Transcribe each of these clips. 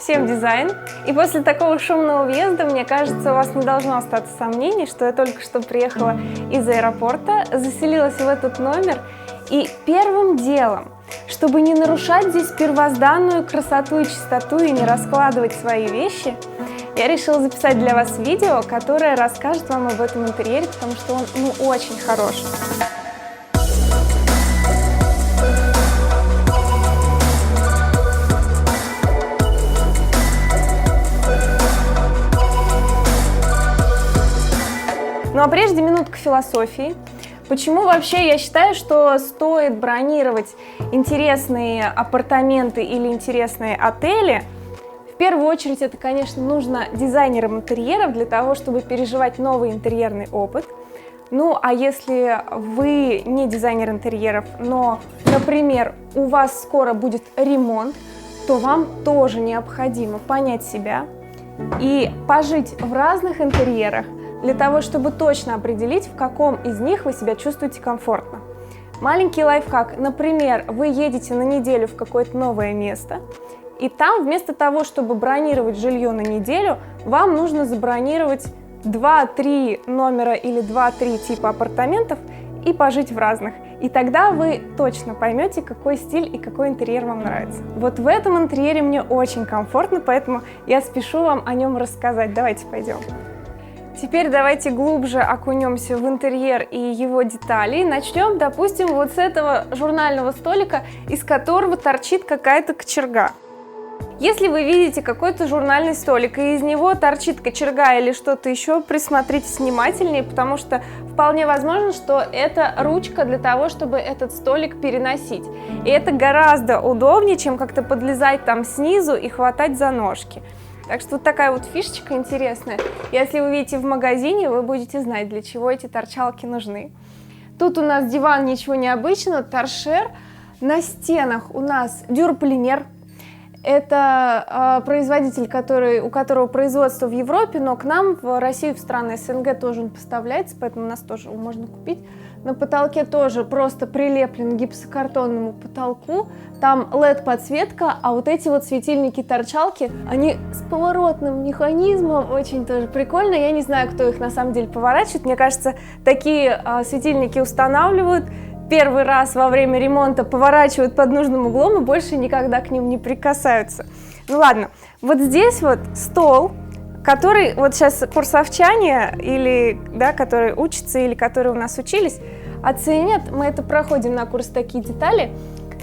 Всем дизайн! И после такого шумного въезда, мне кажется, у вас не должно остаться сомнений, что я только что приехала из аэропорта, заселилась в этот номер, и первым делом, чтобы не нарушать здесь первозданную красоту и чистоту и не раскладывать свои вещи, я решила записать для вас видео, которое расскажет вам об этом интерьере, потому что он очень хороший. Ну а прежде минутка философии. Почему вообще я считаю, что стоит бронировать интересные апартаменты или интересные отели? В первую очередь это, конечно, нужно дизайнерам интерьеров для того, чтобы переживать новый интерьерный опыт. Ну а если вы не дизайнер интерьеров, но, например, у вас скоро будет ремонт, то вам тоже необходимо понять себя и пожить в разных интерьерах, для того, чтобы точно определить, в каком из них вы себя чувствуете комфортно. Маленький лайфхак. Например, вы едете на неделю в какое-то новое место, и там вместо того, чтобы бронировать жилье на неделю, вам нужно забронировать 2-3 номера или 2-3 типа апартаментов и пожить в разных. И тогда вы точно поймете, какой стиль и какой интерьер вам нравится. Вот в этом интерьере мне очень комфортно, поэтому я спешу вам о нем рассказать. Давайте пойдем. Теперь давайте глубже окунемся в интерьер и его детали. Начнем, допустим, вот с этого журнального столика, из которого торчит какая-то кочерга. Если вы видите какой-то журнальный столик, и из него торчит кочерга или что-то еще, присмотритесь внимательнее, потому что вполне возможно, что это ручка для того, чтобы этот столик переносить. И это гораздо удобнее, чем как-то подлезать там снизу и хватать за ножки. Так что вот такая вот фишечка интересная. Если вы видите в магазине, вы будете знать, для чего эти торчалки нужны. Тут у нас диван, ничего необычного, торшер. На стенах у нас дюрополимер. Это производитель, у которого производство в Европе, но к нам в Россию, в страны СНГ тоже он поставляется, поэтому у нас тоже его можно купить. На потолке тоже просто прилеплен к гипсокартонному потолку. Там LED-подсветка, а вот эти вот светильники-торчалки, они с поворотным механизмом, очень тоже прикольно. Я не знаю, кто их на самом деле поворачивает. Мне кажется, такие светильники устанавливают первый раз во время ремонта, поворачивают под нужным углом и больше никогда к ним не прикасаются. Ну ладно, вот здесь вот стол, который вот сейчас курсовчане, или, да, которые учатся, или которые у нас учились, оценят. Мы это проходим на курс «Такие детали».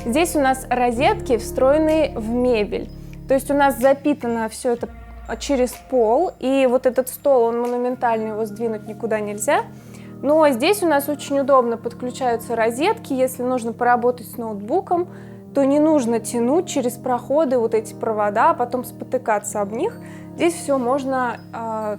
Здесь у нас розетки, встроенные в мебель. То есть у нас запитано все это через пол, и вот этот стол, он монументальный, его сдвинуть никуда нельзя. Но здесь у нас очень удобно подключаются розетки. Если нужно поработать с ноутбуком, то не нужно тянуть через проходы вот эти провода, а потом спотыкаться об них. Здесь все можно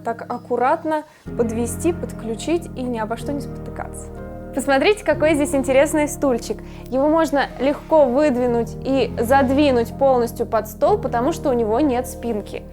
так аккуратно подвести, подключить и ни обо что не спотыкаться. Посмотрите, какой здесь интересный стульчик. Его можно легко выдвинуть и задвинуть полностью под стол, потому что у него нет спинки.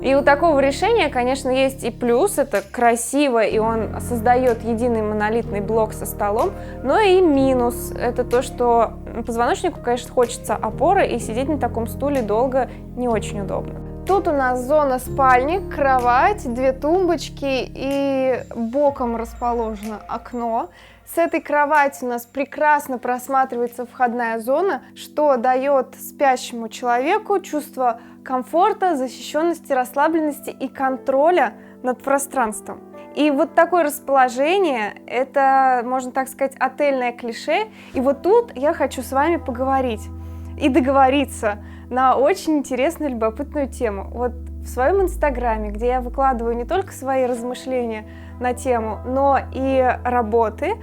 И у такого решения, конечно, есть и плюс, это красиво, и он создает единый монолитный блок со столом, но и минус, это то, что позвоночнику, конечно, хочется опоры, и сидеть на таком стуле долго не очень удобно. Тут у нас зона спальни, кровать, 2 тумбочки и боком расположено окно. С этой кровати у нас прекрасно просматривается входная зона, что дает спящему человеку чувство комфорта, защищенности, расслабленности и контроля над пространством. И вот такое расположение, это, можно так сказать, отельное клише. И вот тут я хочу с вами поговорить и договориться на очень интересную, любопытную тему. Вот в своем инстаграме, где я выкладываю не только свои размышления на тему, но и работы,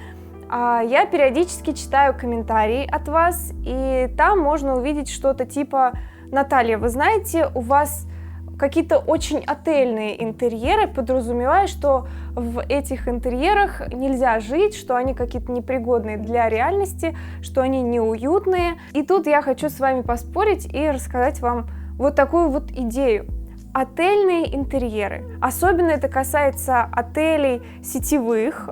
я периодически читаю комментарии от вас, и там можно увидеть что-то типа: «Наталья, вы знаете, у вас какие-то очень отельные интерьеры», подразумевая, что в этих интерьерах нельзя жить, что они какие-то непригодные для реальности, что они неуютные. И тут я хочу с вами поспорить и рассказать вам вот такую вот идею. Отельные интерьеры. Особенно это касается отелей сетевых,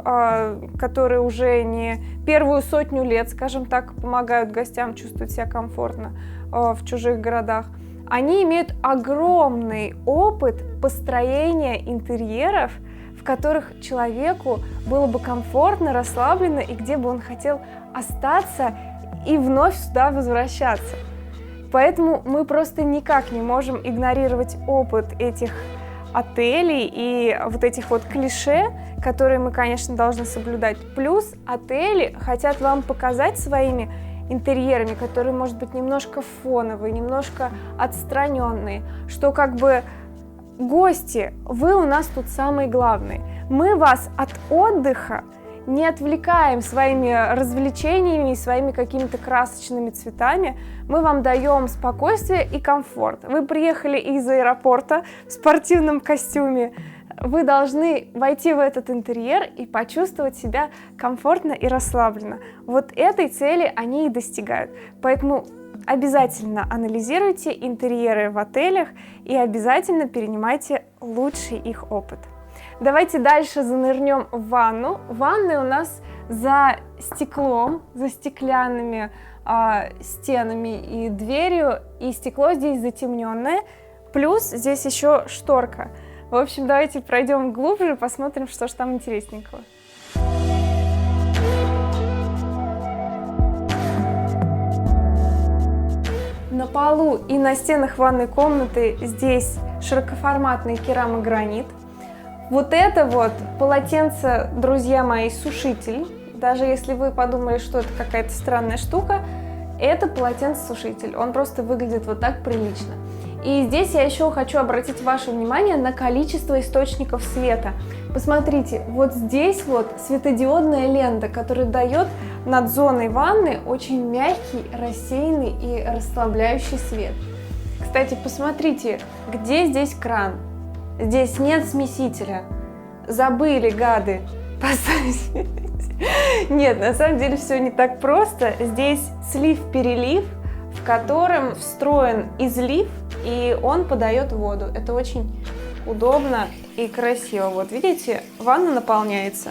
которые уже не первую сотню лет, скажем так, помогают гостям чувствовать себя комфортно в чужих городах. они имеют огромный опыт построения интерьеров, в которых человеку было бы комфортно, расслабленно и где бы он хотел остаться и вновь сюда возвращаться. Поэтому мы просто никак не можем игнорировать опыт этих отелей и вот этих вот клише, которые мы, конечно, должны соблюдать. Плюс отели хотят вам показать своими интерьерами, которые, может быть, немножко фоновые, немножко отстраненные, что как бы гости, вы у нас тут самые главные. Мы вас от отдыха не отвлекаем своими развлечениями и своими какими-то красочными цветами. Мы вам даем спокойствие и комфорт. Вы приехали из аэропорта в спортивном костюме. Вы должны войти в этот интерьер и почувствовать себя комфортно и расслабленно. Вот этой цели они и достигают. Поэтому обязательно анализируйте интерьеры в отелях и обязательно перенимайте лучший их опыт. Давайте дальше занырнем в ванну. Ванны у нас за стеклом, за стеклянными стенами и дверью, и стекло здесь затемненное, плюс здесь еще шторка. В общем, давайте пройдем глубже, посмотрим, что же там интересненького. На полу и на стенах ванной комнаты здесь широкоформатный керамогранит. Вот это вот полотенце, друзья мои, сушитель. Даже если вы подумали, что это какая-то странная штука, это полотенце-сушитель. Он просто выглядит вот так прилично. И здесь я еще хочу обратить ваше внимание на количество источников света. Посмотрите, вот здесь вот светодиодная лента, которая дает над зоной ванны очень мягкий, рассеянный и расслабляющий свет. Кстати, посмотрите, где здесь кран. Здесь нет смесителя. Забыли, гады, поставить. Нет, на самом деле все не так просто. Здесь слив-перелив, в котором встроен излив, и он подает воду. Это очень удобно и красиво. Вот видите, ванна наполняется.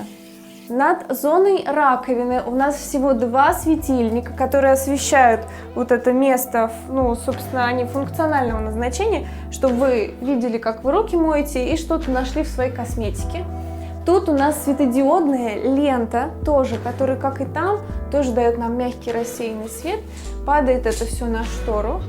Над зоной раковины у нас всего 2 светильника, которые освещают вот это место, ну, собственно, они функционального назначения, чтобы вы видели, как вы руки моете и что-то нашли в своей косметике. Тут у нас светодиодная лента, тоже, которая, как и там, тоже дает нам мягкий рассеянный свет. Падает это все на штору.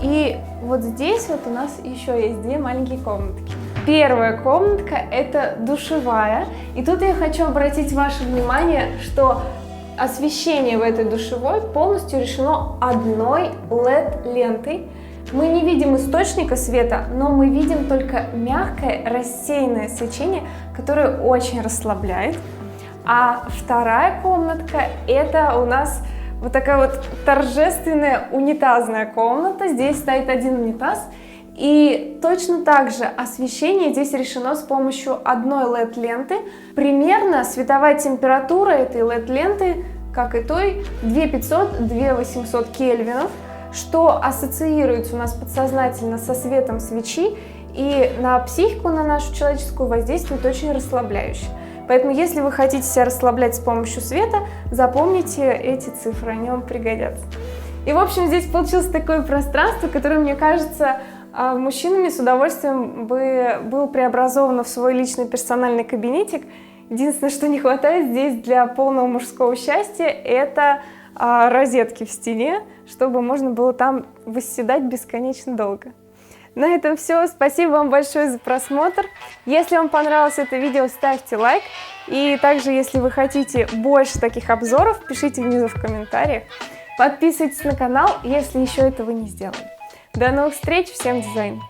И вот здесь вот у нас еще есть 2 маленькие комнатки. Первая комнатка – это душевая. И тут я хочу обратить ваше внимание, что освещение в этой душевой полностью решено одной LED-лентой. Мы не видим источника света, но мы видим только мягкое рассеянное свечение, которое очень расслабляет. А вторая комнатка – это у нас вот такая вот торжественная унитазная комната. Здесь стоит один унитаз. И точно так же освещение здесь решено с помощью одной LED-ленты. Примерно световая температура этой LED-ленты, как и той, 2500-2800 кельвинов, что ассоциируется у нас подсознательно со светом свечи и на психику, на нашу человеческую, воздействует очень расслабляюще. Поэтому, если вы хотите себя расслаблять с помощью света, запомните эти цифры, они вам пригодятся. И, в общем, здесь получилось такое пространство, которое, мне кажется, мужчинами с удовольствием был преобразован в свой личный персональный кабинетик. Единственное, что не хватает здесь для полного мужского счастья, это розетки в стене, чтобы можно было там восседать бесконечно долго. На этом все. Спасибо вам большое за просмотр. Если вам понравилось это видео, ставьте лайк. И также, если вы хотите больше таких обзоров, пишите внизу в комментариях. Подписывайтесь на канал, если еще этого не сделали. До новых встреч, всем дизайн!